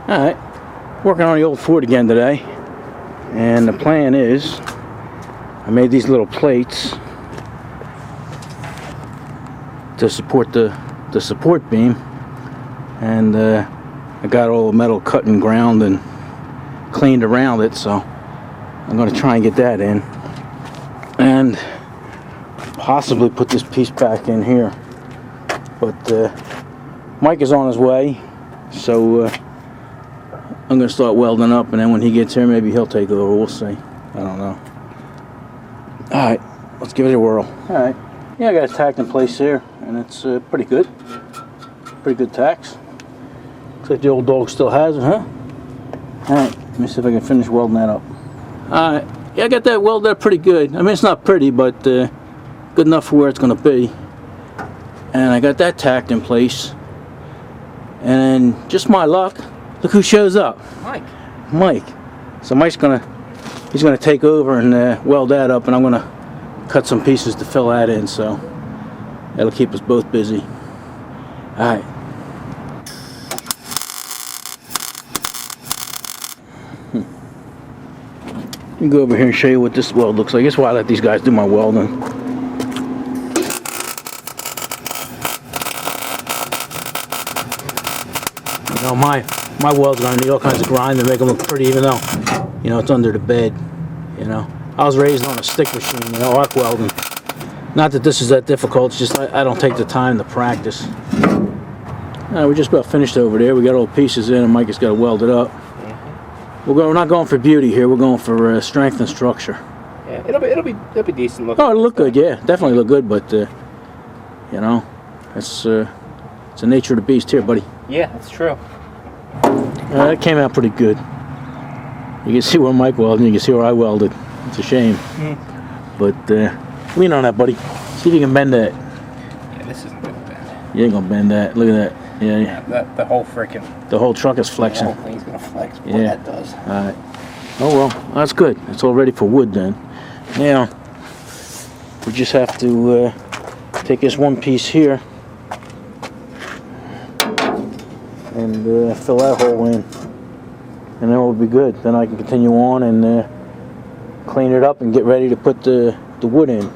Alright, working on the old Ford again today, and the plan is I made these little plates to support the support beam, and I got all the metal cut and ground and cleaned around it, so I'm going to try and get that in and possibly put this piece back in here. But Mike is on his way, so I'm going to start welding up, and then when he gets here, maybe he'll take over. We'll see. I don't know. Alright, let's give it a whirl. Alright, yeah, I got it tacked in place here, and it's pretty good. Pretty good tacks. Looks like the old dog still has it, huh? Alright, let me see if I can finish welding that up. Alright, yeah, I got that welded up pretty good. I mean, it's not pretty, but good enough for where it's going to be. And I got that tacked in place. And then, just my luck, look who shows up. Mike. So Mike's he's gonna take over and weld that up, and I'm gonna cut some pieces to fill that in, so that'll keep us both busy. Alright. Let me go over here and show you what this weld looks like. That's why I let these guys do my welding. You know, my welds are gonna need all kinds of grind to make them look pretty, even though, you know, it's under the bed. You know, I was raised on a stick machine, you know, arc welding. Not that this is that difficult, it's just I don't take the time to practice. We're just about finished over there. We got all the pieces in, and Mike has got to weld it up. We're not going for beauty here. We're going for strength and structure. Yeah, it'll be decent looking. Oh, it'll look good. Yeah, definitely look good. But you know, it's the nature of the beast here, buddy. Yeah, that's true. That came out pretty good. You can see where Mike welded, and you can see where I welded. It's a shame. But lean on that, buddy. See if you can bend that. Yeah, this isn't gonna bend. You ain't gonna bend that. Look at that. Yeah. The whole freaking. The whole truck is flexing. The whole thing's gonna flex. Boy, Yeah. that does. All right. Oh well, that's good. It's all ready for wood then. Now we just have to take this one piece here and fill that hole in, and then we'll be good. Then I can continue on and clean it up and get ready to put the wood in.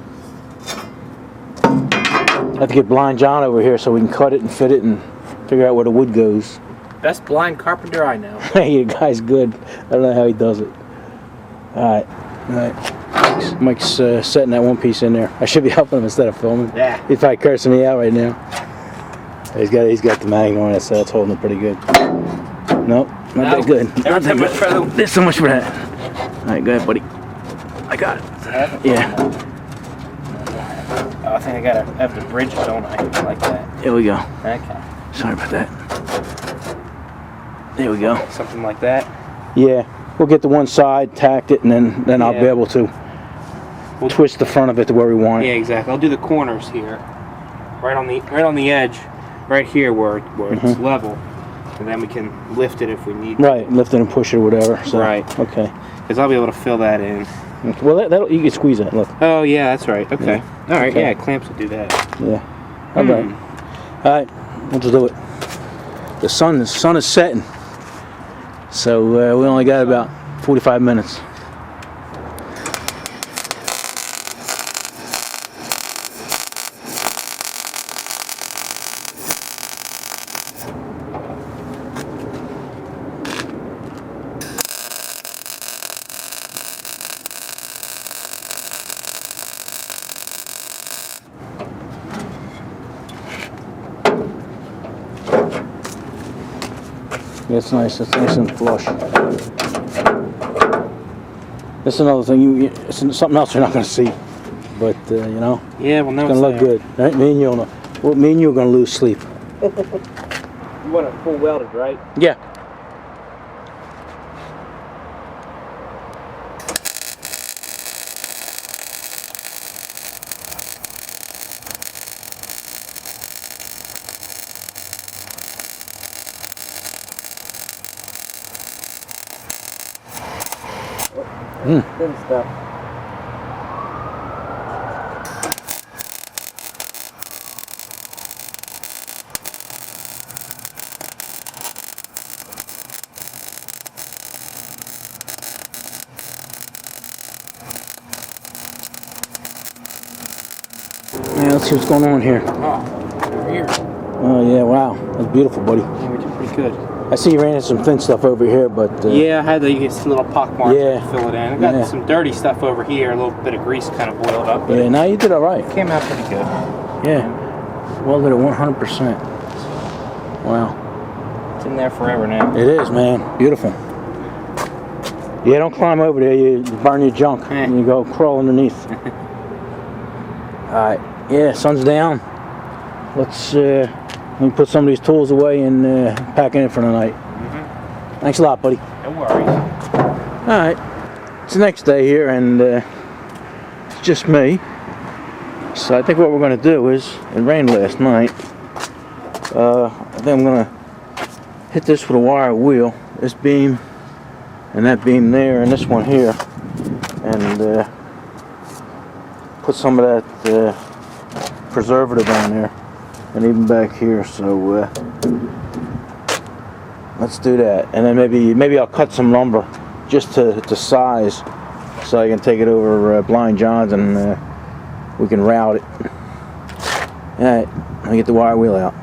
I have to get Blind John over here so we can cut it and fit it and figure out where the wood goes. Best blind carpenter I know. Hey, the guy's good. I don't know how he does it. All right. Mike's setting that one piece in there. I should be helping him instead of filming. Yeah. He's probably cursing me out right now. He's got the mag on it, so that's holding it pretty good. Nope, not that good. Not that good. There's so much for that. All right, go ahead, buddy. I got it. Yeah. Oh, I think I have to bridge it, don't I? Like that. Here we go. Okay. Sorry about that. There we go. Something like that. Yeah, we'll get the one side, tacked it, and then I'll be able to twist the front of it to where we want it. Yeah, exactly. I'll do the corners here, right on the edge, right here where it's level, and then we can lift it if we need. Right, lift it and push it or whatever. So, right. Okay. Because I'll be able to fill that in. Well, that'll, you can squeeze that. Look. Oh yeah, that's right. Okay. Yeah. All right. Okay. Yeah, clamps will do that. Yeah. All right. All right. We'll just do it. The sun is setting, so we only got about 45 minutes. Yeah, it's nice. It's nice and flush. That's another thing. It's something else you're not going to see, but you know. Yeah, well, now it's going to look good. Right? Me and you are going to lose sleep. You want it full welded, right? Yeah. Good stuff. let's see what's going on here. Oh, over here. Oh yeah, wow, that's beautiful, buddy. Yeah, we did pretty good. I see you ran into some thin stuff over here, but yeah, I had these little pock marks yeah, to fill it in. I got some dirty stuff over here, a little bit of grease kind of boiled up. Yeah, now you did all right. Came out pretty good. Yeah, welded at 100%. Wow. It's in there forever now. It is, man. Beautiful. Yeah, don't climb over there. You burn your junk. And you go crawl underneath. Alright. Yeah, sun's down. Let's let me put some of these tools away and pack in for the night. Thanks a lot, buddy. No worries. Alright. It's the next day here, and it's just me. So I think what we're going to do is, it rained last night. I think I'm going to hit this with a wire wheel. This beam and that beam there and this one here, and put some of that preservative on there, and even back here. So let's do that, and then maybe I'll cut some lumber just to size, so I can take it over Blind John's and we can route it. All right, let me get the wire wheel out.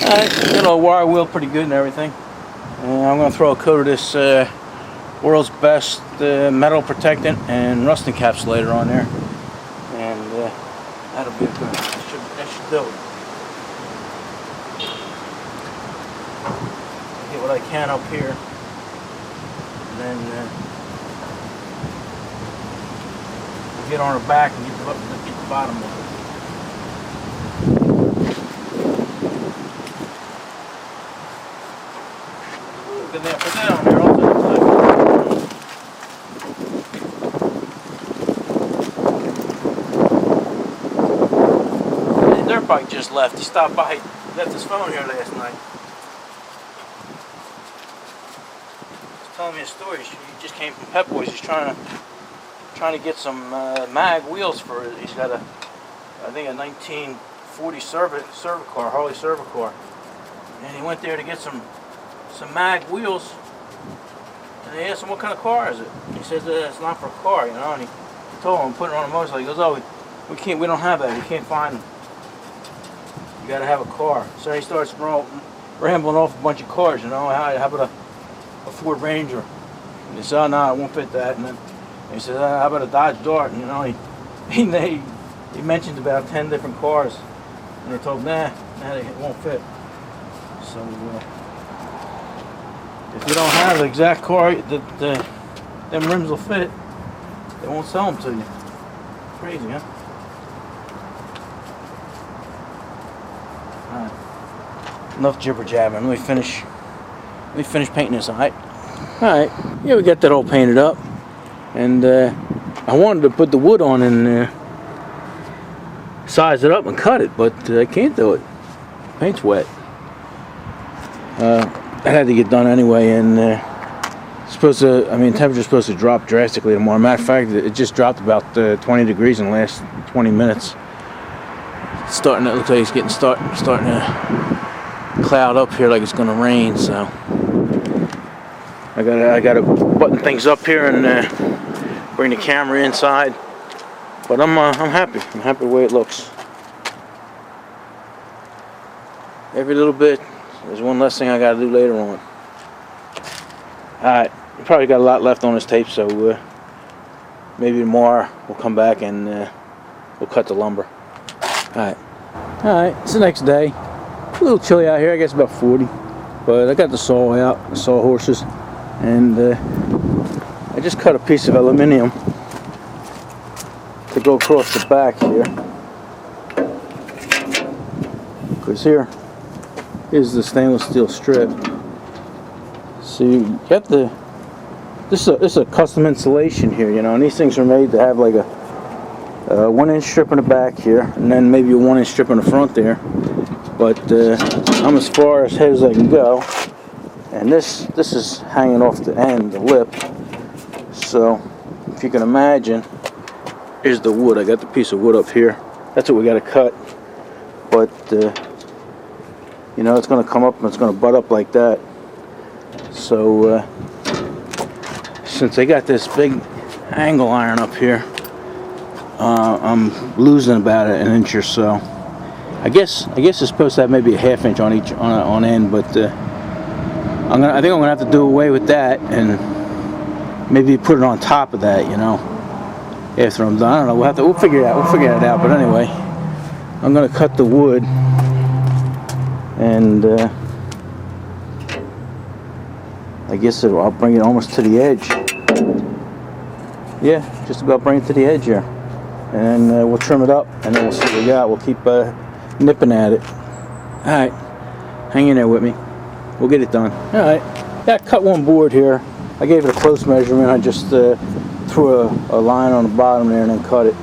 Alright, got a wire wheel pretty good and everything. I'm going to throw a coat of this world's best metal protectant and rust encapsulator on there. And that'll be good. That should do it. Get what I can up here. And then get on her back and get the bottom of it. Put that on there also. The dirt bike just left. He stopped by. He left his phone here last night. He's telling me a story. He just came from Pep Boys. He's trying to get some mag wheels for it. He's got I think a 1940 server car, Harley server car, and he went there to get some mag wheels, and they asked him what kind of car is it. He says it's not for a car, you know. And he told him, put it on a motorcycle. He goes, oh, we don't have that. We can't find them. You got to have a car. So he starts rambling off a bunch of cars, you know. How about a Ford Ranger? And he said, oh no, it won't fit that. And then he said, how about a Dodge Dart? And, you know, he mentioned about 10 different cars, and they told him, nah, it won't fit. So. If you don't have the exact car that them rims will fit, they won't sell them to you. Crazy, huh? Alright. Enough jibber jabbing. Let me finish painting this, alright? Alright. Yeah, we got that all painted up. And I wanted to put the wood on and size it up and cut it, but I can't do it. Paint's wet. That had to get done anyway, and temperature's supposed to drop drastically tomorrow. Matter of fact, it just dropped about 20 degrees in the last 20 minutes. It looks like it's starting to cloud up here, like it's going to rain. So I gotta button things up here and bring the camera inside. But I'm happy. I'm happy the way it looks. Every little bit. There's one less thing I got to do later on. Alright, probably got a lot left on this tape, so maybe tomorrow we'll come back and we'll cut the lumber. Alright. Alright, it's the next day. A little chilly out here, I guess about 40. But I got the saw out, the saw horses, and I just cut a piece of aluminum to go across the back here. Because here is the stainless steel strip. So you get the, this is a custom installation here, you know, and these things are made to have like a 1-inch strip in the back here, and then maybe a 1-inch strip in the front there. But I'm as far ahead as I can go, and this is hanging off the end, the lip. So if you can imagine, here's the wood. I got the piece of wood up here. That's what we got to cut. But you know, it's going to come up and it's going to butt up like that. So since I got this big angle iron up here, I'm losing about an inch or so. I guess it's supposed to have maybe a 1/2 inch on each on end, but I think I'm gonna have to do away with that and maybe put it on top of that, you know, after I'm done. I don't know. We'll figure it out. We'll figure it out. But anyway, I'm gonna cut the wood, and I guess I'll bring it almost to the edge. Yeah, just about bring it to the edge here. And we'll trim it up, and then we'll see what we got. We'll keep nipping at it. Alright, hang in there with me. We'll get it done. Alright, yeah, I cut one board here. I gave it a close measurement. I just threw a line on the bottom there and then cut it.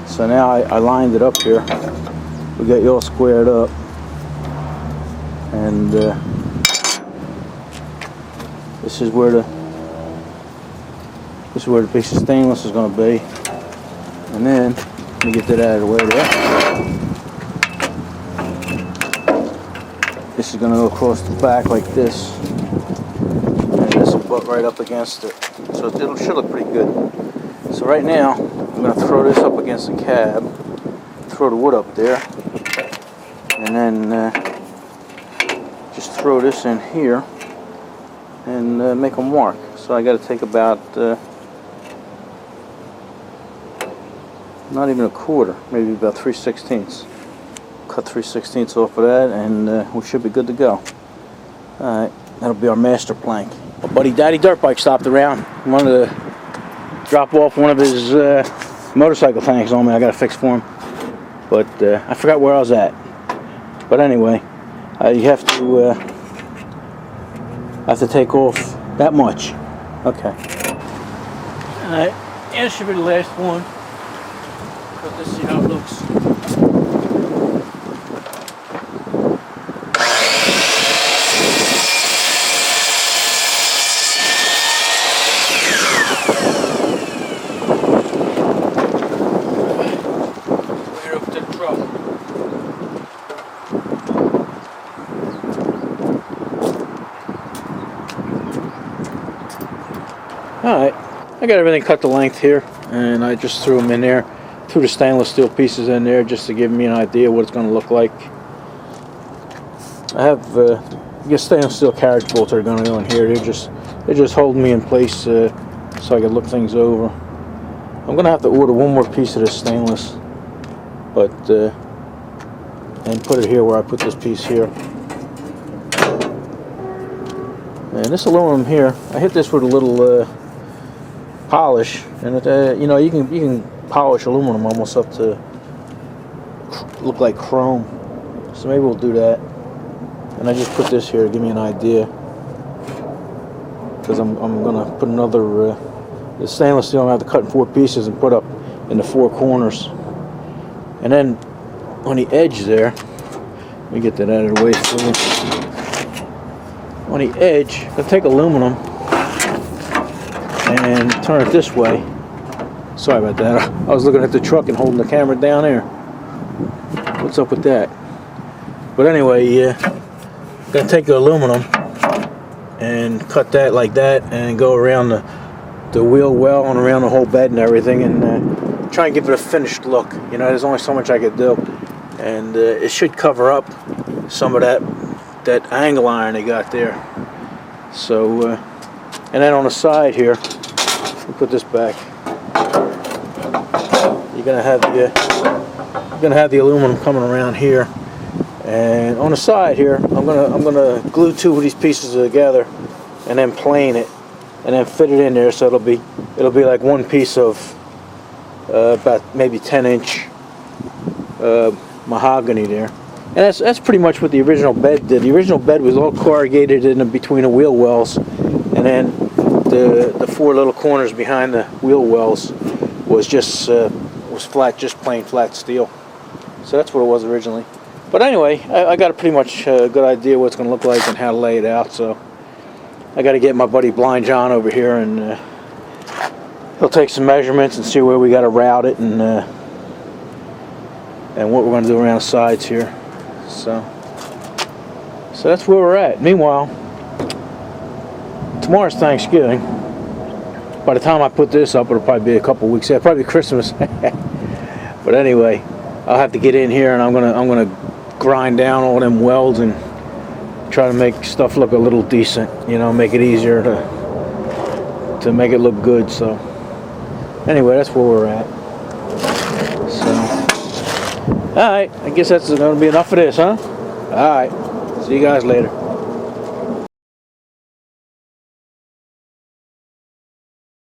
So now I lined it up here. We got you all squared up. And this is where the piece of stainless is going to be. And then, let me get that out of the way there. This is going to go across the back like this. And this will butt right up against it. So it should look pretty good. So right now, I'm going to throw this up against the cab. Throw the wood up there. And then just throw this in here. And make a mark. So I got to take about... not even a quarter, maybe about 3/16. Cut 3/16 off of that, and we should be good to go. Alright, that'll be our master plank. My buddy Daddy Dirt Bike stopped around. He wanted to drop off one of his motorcycle tanks on me. I got to fix for him. But I forgot where I was at. But anyway, you have to take off that much. Okay. Alright, yeah, this should be the last one. Let's see how it looks. We're up to the truck. Alright, I got everything cut to length here, and I just threw them in there. Threw the stainless steel pieces in there just to give me an idea what it's going to look like. I have I guess stainless steel carriage bolts are going to go in here. They're just holding me in place so I can look things over. I'm going to have to order one more piece of this stainless, but and put it here where I put this piece here. And this aluminum here, I hit this with a little polish, and it, you know, you can polish aluminum almost up to look like chrome. So maybe we'll do that. And I just put this here to give me an idea, because I'm gonna put another the stainless steel. I'm gonna have to cut in 4 pieces and put up in the 4 corners. And then on the edge there, let me get that out of the way for you. On the edge, I'll take aluminum and turn it this way. Sorry about that. I was looking at the truck and holding the camera down there. What's up with that? But anyway, yeah, gonna take the aluminum and cut that like that, and go around the wheel well and around the whole bed and everything, and try and give it a finished look. You know, there's only so much I could do, and it should cover up some of that angle iron they got there. So, and then on the side here, let me put this back. You're gonna have gonna have the aluminum coming around here, and on the side here, I'm gonna glue two of these pieces together, and then plane it, and then fit it in there, so it'll be like one piece of about maybe 10-inch mahogany there. And that's pretty much what the original bed did. The original bed was all corrugated in between the wheel wells, and then the four little corners behind the wheel wells was just was flat, just plain flat steel. So that's what it was originally. But anyway, I got a pretty much good idea what it's going to look like and how to lay it out. So I got to get my buddy Blind John over here, and he'll take some measurements and see where we got to route it, and what we're going to do around the sides here. So that's where we're at. Meanwhile, tomorrow's Thanksgiving. By the time I put this up, it'll probably be a couple weeks. Yeah, probably Christmas. But anyway, I'll have to get in here, and I'm gonna grind down all them welds and try to make stuff look a little decent. You know, make it easier to make it look good. So anyway, that's where we're at. So all right, I guess that's gonna be enough of this, huh? All right, see you guys later.